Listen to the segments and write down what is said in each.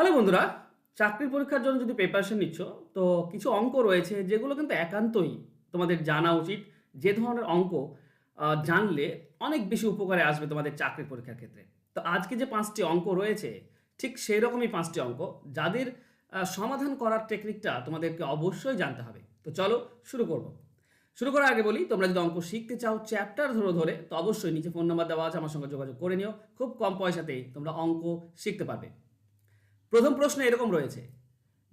Hello বন্ধুরা, চাকরির পরীক্ষার জন্য যদি প্রিপারেশন নিচ্ছ, তো কিছু অঙ্ক রয়েছে যেগুলো কিন্তু একান্তই তোমাদের জানা উচিত। যে ধরনের অঙ্ক জানলে অনেক বেশি উপকারে আসবে তোমাদের চাকরির পরীক্ষার ক্ষেত্রে। তো আজকে যে ৫টি অঙ্ক রয়েছে, ঠিক সেই রকমই ৫টি অঙ্ক, যাদের সমাধান করার টেকনিকটা তোমাদেরকে অবশ্যই জানতে হবে। তো চলো শুরু করব। শুরু করার আগে বলি, তোমরা যদি অঙ্ক শিখতে চাও চ্যাপ্টার ধরে ধরে, তো অবশ্যই নিচে ফোন নাম্বার দেওয়া আছে, আমার সঙ্গে যোগাযোগ করে নিও। খুব কম পয়সাতেই তোমরা অঙ্ক শিখতে পারবে। প্রথম প্রশ্ন এরকম রয়েছে: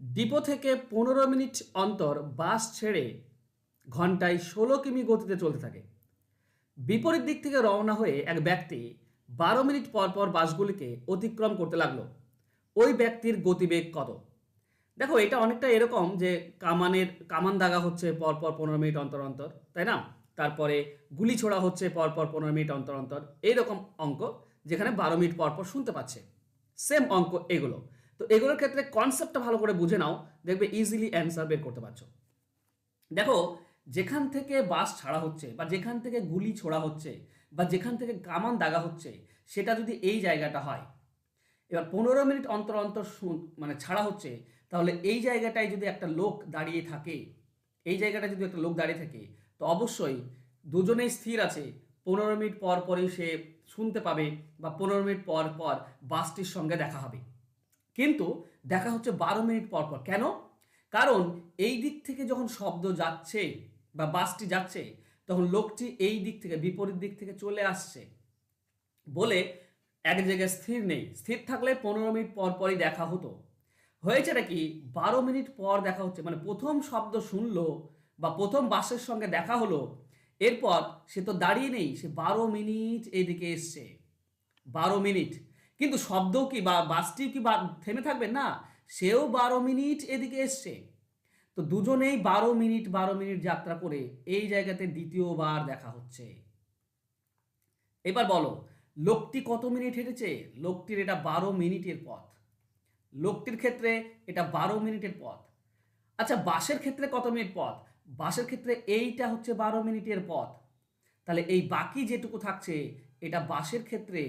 ডিপো থেকে ১৫ মিনিট অন্তর বাস ছেড়ে ঘন্টায় ১৬ কিমি গতিতে চলতে থাকে। বিপরীত দিক থেকে রওনা হয়ে এক ব্যক্তি ১২ মিনিট পর পর বাসগুলিকে অতিক্রম করতে লাগলো। ওই ব্যক্তির গতিবেগ কত? দেখো, এটা অনেকটা এরকম যে কামান দাগা হচ্ছে পরপর ১৫ মিনিট অন্তর অন্তর, তাই না? তারপরে গুলি ছোড়া হচ্ছে পরপর ১৫ মিনিট অন্তর অন্তর, এইরকম অঙ্ক, যেখানে ১২ মিনিট পরপর শুনতে পাচ্ছে। সেম অঙ্ক এগুলো। তো এগুলোর ক্ষেত্রে কনসেপ্টটা ভালো করে বুঝে নাও, দেখবে ইজিলি অ্যান্সার বের করতে পারছো। দেখো, যেখান থেকে বাস ছাড়া হচ্ছে বা যেখান থেকে গুলি ছোড়া হচ্ছে বা যেখান থেকে কামান দাগা হচ্ছে, সেটা যদি এই জায়গাটা হয়, এবার ১৫ মিনিট অন্তর অন্তর মানে ছাড়া হচ্ছে, তাহলে এই জায়গাটায় যদি একটা লোক দাঁড়িয়ে থাকে, এই জায়গাটায় যদি একটা লোক দাঁড়িয়ে থাকে, তো অবশ্যই দুজনেই স্থির আছে। ১৫ মিনিট পর পরই সে শুনতে পাবে বা ১৫ মিনিট পর পর বাসটির সঙ্গে দেখা হবে। কিন্তু দেখা হচ্ছে ১২ মিনিট পর পর। কেন? কারণ এই দিক থেকে যখন শব্দ যাচ্ছে বা বাসটি যাচ্ছে, তখন লোকটি এই দিক থেকে বিপরীত দিক থেকে চলে আসছে বলে এক জায়গায় স্থির নেই। স্থির থাকলে ১৫ মিনিট পর পরই দেখা হতো। হয়েছে নাকি ১২ মিনিট পর দেখা হচ্ছে, মানে প্রথম শব্দ শুনলো বা প্রথম বাসের সঙ্গে দেখা হলো, এরপর সে তো দাঁড়িয়ে নেই, সে ১২ মিনিট এদিকে এসছে। ১২ মিনিট, কিন্তু শব্দও কি বা বাসটিও কি থেমে থাকবে না, সেও ১২ মিনিট এদিকে এসছে। তো দুজনেই ১২ মিনিট ১২ মিনিট যাত্রা করে এই জায়গাতে দ্বিতীয়বার দেখা হচ্ছে। এবার বলো, লোকটি কত মিনিট হেঁটেছে? লোকটির এটা ১২ মিনিটের পথ। লোকটির ক্ষেত্রে এটা ১২ মিনিটের পথ। আচ্ছা, বাসের ক্ষেত্রে কত মিনিট পথ? বাসের ক্ষেত্রে এইটা হচ্ছে ১২ মিনিটের পথ। তাহলে এই বাকি যেটুকু থাকছে, এটা বাসের ক্ষেত্রে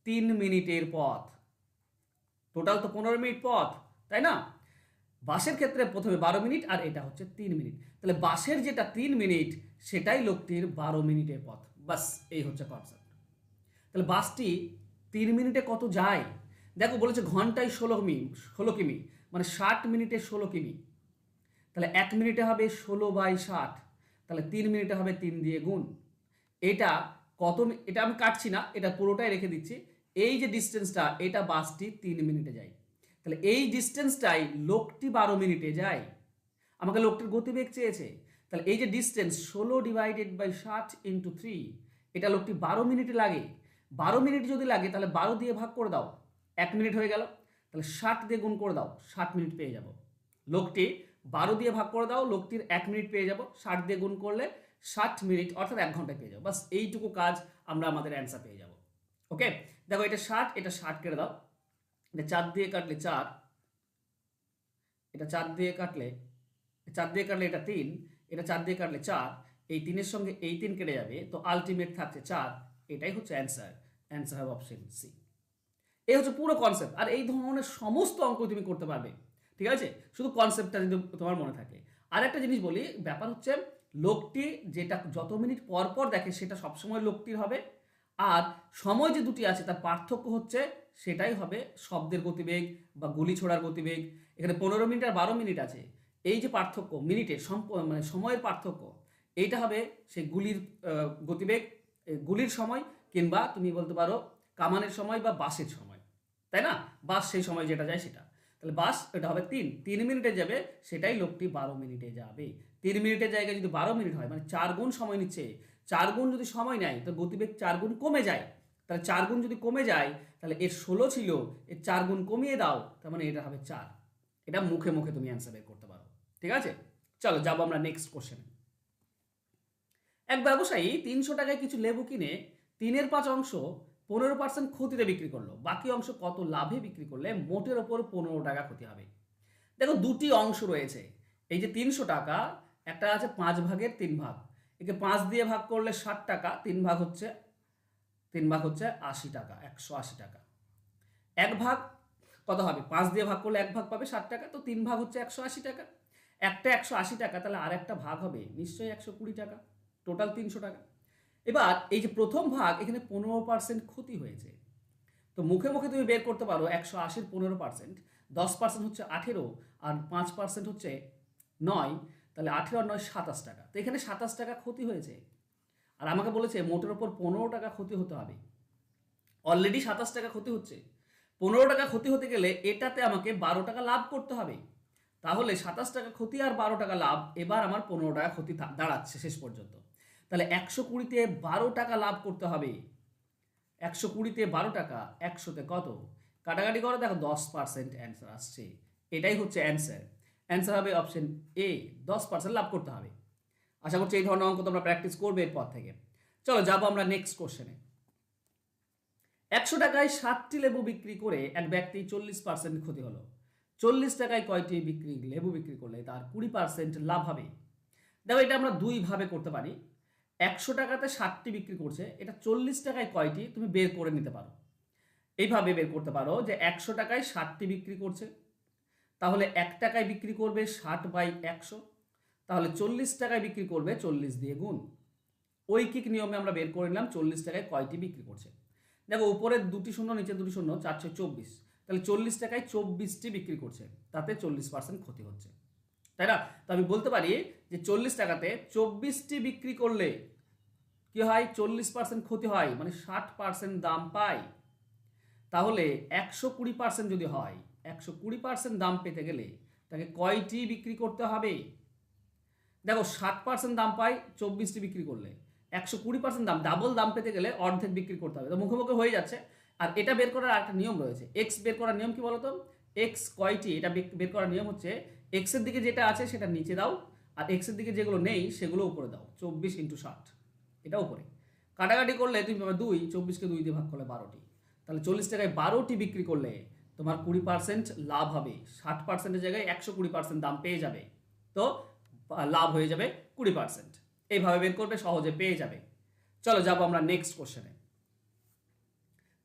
৩ মিনিটের পথ। টোটাল তো ১৫ মিনিট পথ, তাই না? বাসের ক্ষেত্রে প্রথমে ১২ মিনিট আর এটা হচ্ছে ৩ মিনিট। তাহলে বাসের যেটা ৩ মিনিট, সেটাই লোকটির ১২ মিনিটের পথ। বাস, এই হচ্ছে কনসেপ্ট। তাহলে বাসটি ৩ মিনিটে কত যায়? দেখো, বলেছে ঘন্টায় ১৬ কিমি, মানে ৬০ মিনিটে ১৬ কিমি। তাহলে ১ মিনিটে হবে ১৬/৬০। তাহলে ৩ মিনিটে হবে ৩ দিয়ে গুণ। এটা এটা আমি কাটছি না, এটা পুরোটাই রেখে দিচ্ছি। এই যে ডিস্টেন্সটা, এটা বাসটি ৩ মিনিটে যায়। তাহলে এই ডিস্টেন্সটাই লোকটি ১২ মিনিটে যায়। আমাকে লোকটির গতিবেগ চেয়েছে। তাহলে এই যে ডিস্টেন্স ১৬/৬০ × ৩, এটা লোকটি ১২ মিনিটে লাগে। ১২ মিনিট যদি লাগে, তাহলে ১২ দিয়ে ভাগ করে দাও, ১ মিনিট হয়ে গেল। তাহলে ৬০ দিয়ে গুণ করে দাও, ৬০ মিনিট পেয়ে যাব। লোকটি ১২ দিয়ে ভাগ করে দাও, লোকটির ১ মিনিট পেয়ে যাব। ৬০ দিয়ে গুণ করলে ৬০ মিনিট, অর্থাৎ ১ ঘন্টায় পেয়ে যাবো। বাস এইটুকু কাজ, আমরা আমাদের অ্যান্সার পেয়ে যাব। ওকে, দেখো, এটা ৬০, এটা ৬০ কেটে দাও। এটা ৪ দিয়ে কাটলে ৪, এটা ৪ দিয়ে কাটলে ৪ দিয়ে কাটলে এটা ৩, এটা ৪ দিয়ে কাটলে ৪, এই ৩-এর সঙ্গে এই ৩ কেটে যাবে, তো আলটিমেট থাকছে ৪। এটাই হচ্ছে অ্যান্সার। অ্যান্সার হবে অপশন সি। এই হচ্ছে পুরো কনসেপ্ট। আর এই ধরনের সমস্ত অঙ্ক তুমি করতে পারবে, ঠিক আছে, শুধু কনসেপ্টটা যদি তোমার মনে থাকে। আর একটা জিনিস বলি, ব্যাপার হচ্ছে লোকটি যেটা যত মিনিট পর পর দেখে, সেটা সবসময় লোকটির হবে। আর সময় যে দুটি আছে, তার পার্থক্য হচ্ছে, সেটাই হবে শব্দের গতিবেগ বা গুলি ছোড়ার গতিবেগ। এখানে ১৫ মিনিট আর ১২ মিনিট আছে, এই যে পার্থক্য মিনিটের মানে সময়ের পার্থক্য, এইটা হবে সেই গুলির গতিবেগ, গুলির সময়, কিংবা তুমি বলতে পারো কামানের সময় বা বাসের সময়, তাই না? বাস সেই সময় যেটা যায় সেটা। তাহলে বাস এটা হবে ৩ মিনিটে যাবে, সেটাই লোকটি ১২ মিনিটে যাবে। ৩ মিনিটের জায়গায় যদি ১২ মিনিট হয়, মানে ৪ গুণ সময় নিচ্ছে। ৪ গুণ যদি সময় নেয়, তো গতিবেগ ৪ গুণ কমে যায়। তাহলে ৪ গুণ যদি কমে যায়, তাহলে এর ১৬ ছিল, এর 4 গুণ কমিয়ে দাও, তার মানে এটা হবে ৪। এটা মুখে মুখে তুমি অ্যান্সার বের করতে পারো, ঠিক আছে? চলো যাবো আমরা নেক্সট কোশ্চেনে। এক ব্যবসায়ী ৩০০ টাকায় কিছু লেবু কিনে ৩/৫ অংশ ১৫% ক্ষতিতে বিক্রি করলো। বাকি অংশ কত লাভে বিক্রি করলে মোটের ওপর ১৫ টাকা ক্ষতি হবে? দেখো, দুটি অংশ রয়েছে। এই যে ৩০০ টাকা, একটা আছে ৫/৩ ভাগ। একে ৫ দিয়ে ভাগ করলে ৬০ টাকা, ৩ ভাগ হচ্ছে ৮০ টাকা, ১৮০ টাকা। ১ ভাগ কত হবে? 5 দিয়ে ভাগ করলে 1 ভাগ পাবে 60 টাকা, তো 3 ভাগ হচ্ছে 180 টাকা। একটা 180 টাকা, তাহলে আর একটা ভাগ হবে নিশ্চয়ই 120 টাকা, টোটাল 300 টাকা। এবার এই যে প্রথম ভাগ, এখানে 15% ক্ষতি হয়েছে, তো মুখে মুখে তুমি বের করতে পারো 180-র 15%, 10% হচ্ছে 18 আর 5% হচ্ছে 9, তাহলে 18 আর 9 27 টাকা। তো এখানে 27 টাকা ক্ষতি হয়েছে, আর আমাকে বলেছে মোটের ওপর 15 টাকা ক্ষতি হতে হবে। অলরেডি 27 টাকা ক্ষতি হচ্ছে, 15 টাকা ক্ষতি হতে গেলে এটাতে আমাকে 12 টাকা লাভ করতে হবে। তাহলে 27 টাকা ক্ষতি আর 12 টাকা লাভ, এবার আমার 15 টাকা ক্ষতি দাঁড়াচ্ছে শেষ পর্যন্ত। তাহলে 120-তে 12 টাকা লাভ করতে হবে। 120-তে 12 টাকা, 100-তে কত? কাটাকাটি করে দেখো 10% অ্যান্সার আসছে। এটাই হচ্ছে অ্যান্সার। অ্যান্সার হবে অপশন এ, 10% লাভ করতে হবে। আশা করছি এই ধরনের অঙ্ক তোমরা প্র্যাকটিস করবে এরপর থেকে। চলো যাবো আমরা নেক্সট কোশ্চেনে। 100 টাকায় 7টি লেবু বিক্রি করে এক ব্যক্তি 40% ক্ষতি হলো। 40 টাকায় কয়টি লেবু বিক্রি করলে তার 20% লাভ হবে? দেখো এটা আমরা দুইভাবে করতে পারি। 100 টাকাতে 7টি বিক্রি করছে, এটা 40 টাকায় কয়টি তুমি বের করে নিতে পারো। এইভাবে বের করতে পারো যে 100 টাকায় 7টি বিক্রি করছে, তাহলে 1 টাকায় বিক্রি করবে 60/100, তাহলে 40 টাকায় বিক্রি করবে 40 দিয়ে গুণ। ঐকিক নিয়মে আমরা বের করে নিলাম 40 টাকায় কয়টি বিক্রি করছে। দেখো উপরের দুটি শূন্য, নিচে দুটি শূন্য, 424, তাহলে 40 টাকায় 24টি বিক্রি করছে, তাতে 40% ক্ষতি হচ্ছে, তাই না? তো আমি বলতে পারি যে 40 টাকাতে 24টি বিক্রি করলে কি হয়? 40% ক্ষতি হয়, মানে 60% দাম পায়। তাহলে 120% যদি হয়, 120% দাম পেতে গেলে তাকে কয়টি বিক্রি করতে হবে? দেখো 60% দাম পাই 24টি বিক্রি করলে, 120% দাম, ডাবল দাম পেতে গেলে অর্ধেক বিক্রি করতে হবে। তো মুখে মুখে হয়ে যাচ্ছে। আর এটা বের করার একটা নিয়ম রয়েছে, এক্স বের করার নিয়ম কি বলতো? এক্স কয়টি, এটা বের করার নিয়ম হচ্ছে এক্স এর দিকে যেটা আছে সেটা নিচে দাও, আর এক্স এর দিকে যেগুলো নেই সেগুলো উপরে দাও। 24 × 60, এটা উপরে। কাটাকাটি করলে তুমি পাবে 2, 24কে 2 দিয়ে ভাগ করলে 12টি, তাহলে 40 টাকায় 12টি বিক্রি করলে তোমার 20% লাভ হবে। 60%-এর জায়গায় 120% দাম পেয়ে যাবে, তো লাভ হয়ে যাবে 20%। এইভাবে বের করবে, সহজে পেয়ে যাবে। চলো যাবো আমরা নেক্সট কোশ্চেনে।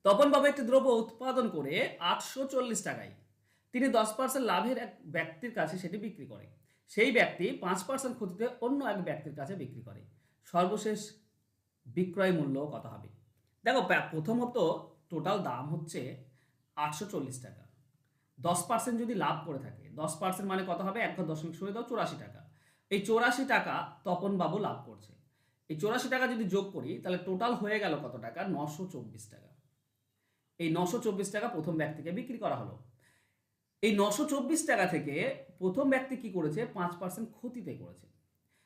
তপন বাবু একটি দ্রব্য উৎপাদন করে 840 টাকায় তিনি 10% লাভের এক ব্যক্তির কাছে সেটি বিক্রি করে। সেই ব্যক্তি 5% ক্ষতিতে অন্য এক ব্যক্তির কাছে বিক্রি করে। সর্বশেষ বিক্রয় মূল্য কত হবে? দেখো প্রথমত টোটাল দাম হচ্ছে 840 টাকা, 10% যদি লাভ করে থাকে, 10% মানে কত হবে? 1.0 সরে দাও, 84 টাকা। এই 84 টাকা তপন বাবু লাভ করছে। এই 84 টাকা যদি যোগ করি তাহলে টোটাল হয়ে গেল কত টাকা? 924 টাকা। এই 924 টাকা প্রথম ব্যক্তিকে বিক্রি করা হলো। এই 924 টাকা থেকে প্রথম ব্যক্তি কি করেছে? 5% ক্ষতিতে করেছে।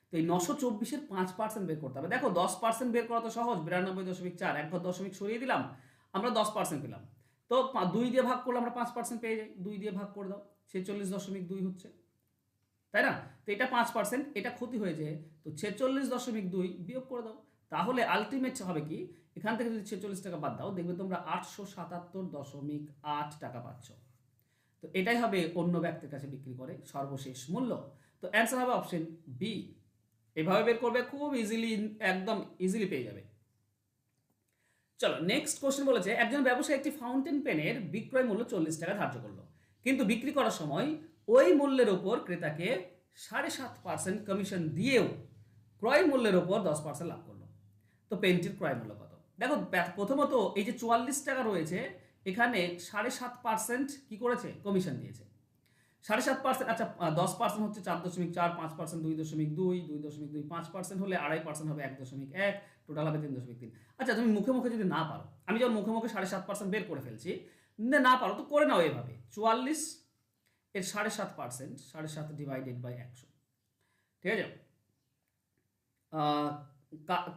তো এই 924-এর 5% বের করতে হবে। দেখো 10% বের করা তো সহজ, 92.4, 1.0 সরিয়ে দিলাম, আমরা 10% পেলাম। তো 2 দিয়ে ভাগ করলে আমরা 5% পেয়ে যাই, 2 দিয়ে ভাগ করে দাও, 46.2 হচ্ছে, তাই না? তো এটা 5%, এটা ক্ষতি হয়েছে, তো 46.2 বিয়োগ করে দাও। তাহলে আলটিমেট হবে কি? এখান থেকে যদি 46 টাকা বাদ দাও, দেখবে তোমরা 877.8 টাকা পাচ্ছ। তো এটাই হবে অন্য ব্যক্তির কাছে বিক্রি করে সর্বশেষ মূল্য। তো অ্যান্সার হবে অপশন বি। এভাবে বের করবে, খুব ইজিলি, একদম ইজিলি পেয়ে যাবে। চলো নেক্সট কোশ্চেন বলেছে, একজন ব্যবসায়ী একটি ফাউন্টেন পেনের বিক্রয় মূল্য 40 টাকা ধার্য করলো, কিন্তু বিক্রি করার সময় ওই মূল্যের ওপর ক্রেতাকে 7.5% কমিশন দিয়েও ক্রয় মূল্যের ওপর 10% লাভ করলো। তো পেনটির ক্রয় মূল্য কত? দেখো প্রথমত এই যে 44 টাকা রয়েছে, এখানে 7.5% কি করেছে? কমিশন দিয়েছে। 7.5%, আচ্ছা 10% হচ্ছে 4.4, 5% 2.2, 2.2, 5% হলে 2.5% হবে 1.1, টোটাল হবে 3.3। আচ্ছা তুমি মুখে মুখে যদি না পারো, আমি যখন মুখে মুখে 7.5% বের করে ফেলছি, না পারো তো করে নাও এভাবে, 44 এর 7.5%, 7.5 ডিভাইডেড বাই 100, ঠিক আছে?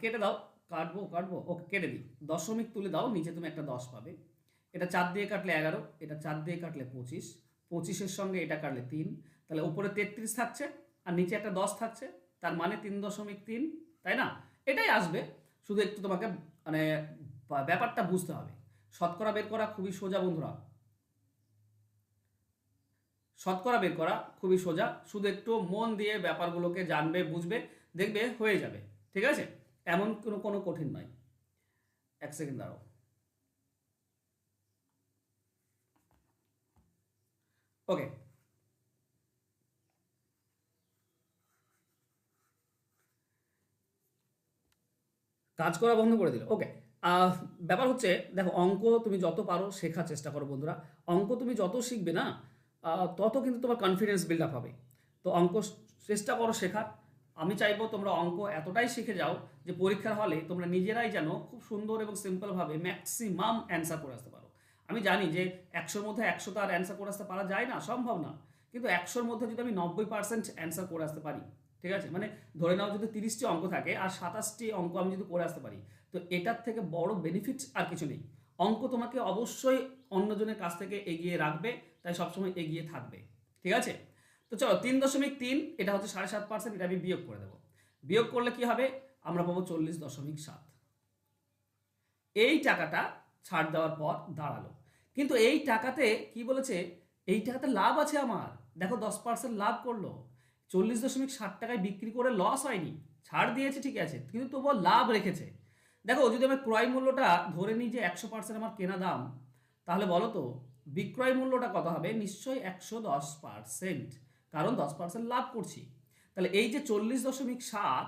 কেটে দাও, কাটবো, ওকে কেটে দিই, দশমিক তুলে দাও, নিচে তুমি একটা 10 পাবে। এটা 4 দিয়ে কাটলে 11, এটা 4 দিয়ে কাটলে 25, 25-এর সঙ্গে এটা কাটলে 3, তাহলে উপরে 33 থাকছে আর নিচে একটা 10 থাকছে, তার মানে 3.3, তাই না? এটাই আসবে, শুধু একটু তোমাকে মানে ব্যাপারটা বুঝতে হবে। শতকরা বের করা খুবই সোজা বন্ধুরা, শতকরা বের করা খুবই সোজা, শুধু একটু মন দিয়ে ব্যাপারগুলোকে জানবে, বুঝবে, দেখবে হয়ে যাবে, ঠিক আছে? এমন কোনো কঠিন নয়। এক সেকেন্ড দাঁড়াও। ওকে, কাজ করা বন্ধ করে দিল। ওকে, ব্যাপার হচ্ছে দেখো, অঙ্ক তুমি যত পারো শেখার চেষ্টা করো বন্ধুরা। অঙ্ক তুমি যত শিখবে না, তত কিন্তু তোমার কনফিডেন্স বিল্ড আপ হবে। তো অঙ্ক চেষ্টা করো শেখার। আমি চাইবো তোমরা অঙ্ক এতটাই শিখে যাও যে পরীক্ষার হলে তোমরা নিজেরাই যেন খুব সুন্দর এবং সিম্পলভাবে ম্যাক্সিমাম অ্যান্সার করে আসতে পারো। আমি জানি যে 100-র মধ্যে 100 তার অ্যান্সার করে আসতে পারা যায় না, সম্ভব না। কিন্তু 100-র মধ্যে যদি আমি 90% অ্যান্সার করে আসতে পারি, ঠিক আছে, মানে ধরে নাও যদি 30টি অঙ্ক থাকে আর 27টি অঙ্ক আমি যদি করে আসতে পারি, তো এটার থেকে বড় বেনিফিট আর কিছু নেই। অঙ্ক তোমাকে অবশ্যই অন্যজনের কাছ থেকে এগিয়ে রাখবে, তাই সবসময় এগিয়ে থাকবে। ঠিক আছে, তো চলো 3.3, এটা হচ্ছে 7.5%, এটা আমি বিয়োগ করে দেবো। বিয়োগ করলে কি হবে, আমরা পাবো 40.7। এই টাকাটা ছাড় দেওয়ার পর দাঁড়ালো। কিন্তু এই টাকাতে কি বলেছে, এই টাকাতে লাভ আছে আমার। দেখো 10% লাভ করলো, 40.7 টাকায় বিক্রি করে লস হয়নি। ছাড় দিয়েছে ঠিক আছে, কিন্তু তবুও লাভ রেখেছে। দেখো যদি আমি ক্রয় মূল্যটা ধরে নিই যে 100% আমার কেনা দাম, তাহলে বলো তো বিক্রয় মূল্যটা কত হবে? নিশ্চয়ই 110%, কারণ 10% লাভ করছি। তাহলে এই যে 40.7,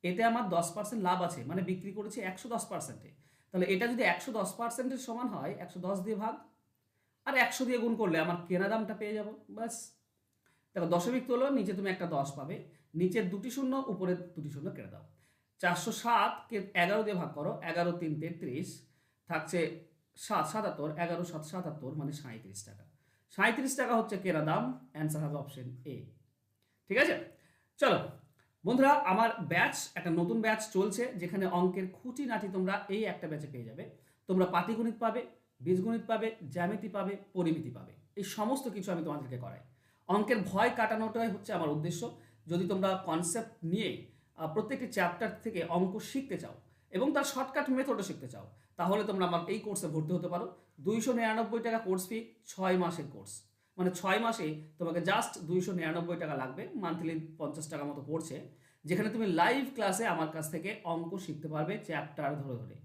এতে আমার 10% লাভ আছে, মানে বিক্রি করেছি 110%-এ। তাহলে এটা যদি 110%-এর সমান হয়, 110 দিয়ে ভাগ আর 100 দিয়ে গুণ করলে আমার কেনা দামটা পেয়ে যাবো, ব্যাস। দেখো দশমিক তোলো, নিচে তুমি একটা 10 পাবে, নিচের দুটি শূন্য, উপরে দুটি শূন্য কেটে দাও। 407-কে 11 দিয়ে ভাগ করো, 11×3 33, থাকছে 77, 11×7 77, মানে 37 টাকা। 37 টাকা হচ্ছে কেনা দাম, অ্যান্সার হবে অপশন এ। ঠিক আছে, চলো বন্ধুরা, আমার ব্যাচ, একটা নতুন ব্যাচ চলছে, যেখানে অঙ্কের খুঁটিনাটি তোমরা এই একটা ব্যাচে পেয়ে যাবে। তোমরা পাটিগণিত পাবে, বীজগণিত পাবে, জ্যামিতি পাবে, পরিমিতি পাবে, এই সমস্ত কিছু আমি তোমাদেরকে করাই। অঙ্কের ভয় কাটানোটাই হচ্ছে আমার উদ্দেশ্য। যদি তোমরা কনসেপ্ট নিয়ে প্রত্যেকটি চ্যাপ্টার থেকে অঙ্ক শিখতে চাও এবং তার শর্টকাট মেথডও শিখতে চাও, তাহলে তোমরা আমার এই কোর্সে ভর্তি হতে পারো। 299 টাকা কোর্স ফি, 6 মাসের কোর্স, মানে 6 মাসে তোমাকে জাস্ট 299 টাকা লাগবে, মান্থলি 50 টাকা মতো পড়ছে, যেখানে তুমি লাইভ ক্লাসে আমার কাছ থেকে অঙ্ক শিখতে পারবে চ্যাপ্টার ধরে ধরে।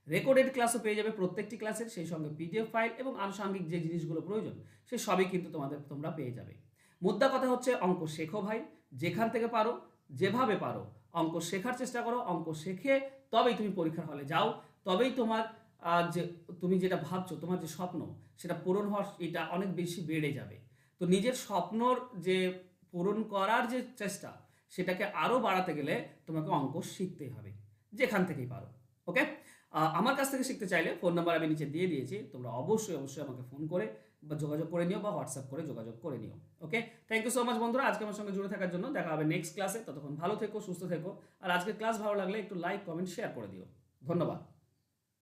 রেকর্ডেড ক্লাসও পেয়ে যাবে প্রত্যেকটি ক্লাসের, সেই সঙ্গে পিডিএফ ফাইল এবং আনুষঙ্গিক যে জিনিসগুলো প্রয়োজন সে সবই কিন্তু তোমরা পেয়ে যাবে। মুদ্রা কথা হচ্ছে অঙ্ক শেখো ভাই, যেখান থেকে পারো, যেভাবে পারো অঙ্ক শেখার চেষ্টা করো। অঙ্ক শেখে তবেই তুমি পরীক্ষার হলে যাও, তবেই তোমার যে তুমি যেটা ভাবছো, তোমার যে স্বপ্ন, সেটা পূরণ হওয়ার এটা অনেক বেশি বেড়ে যাবে। তো নিজের স্বপ্নর যে পূরণ করার যে চেষ্টা, সেটাকে আরও বাড়াতে গেলে তোমাকে অঙ্ক শিখতেই হবে, যেখান থেকেই পারো। ওকে, আমার কাছ থেকে শিখতে চাইলে ফোন নাম্বার আমি নিচে দিয়ে দিয়েছি, তোমরা অবশ্যই অবশ্যই আমাকে ফোন করে বা যোগাযোগ করে নিও, বা হোয়াটসঅ্যাপ করে যোগাযোগ করে নিও। ওকে, থ্যাংক ইউ সো মাচ বন্ধুরা, আজকে আমার সঙ্গে জুড়ে থাকার জন্য। দেখা হবে নেক্সট ক্লাসে, ততক্ষণ ভালো থেকো, সুস্থ থেকো। আর আজকের ক্লাস ভালো লাগলে একটু লাইক, কমেন্ট, শেয়ার করে দিও। ধন্যবাদ।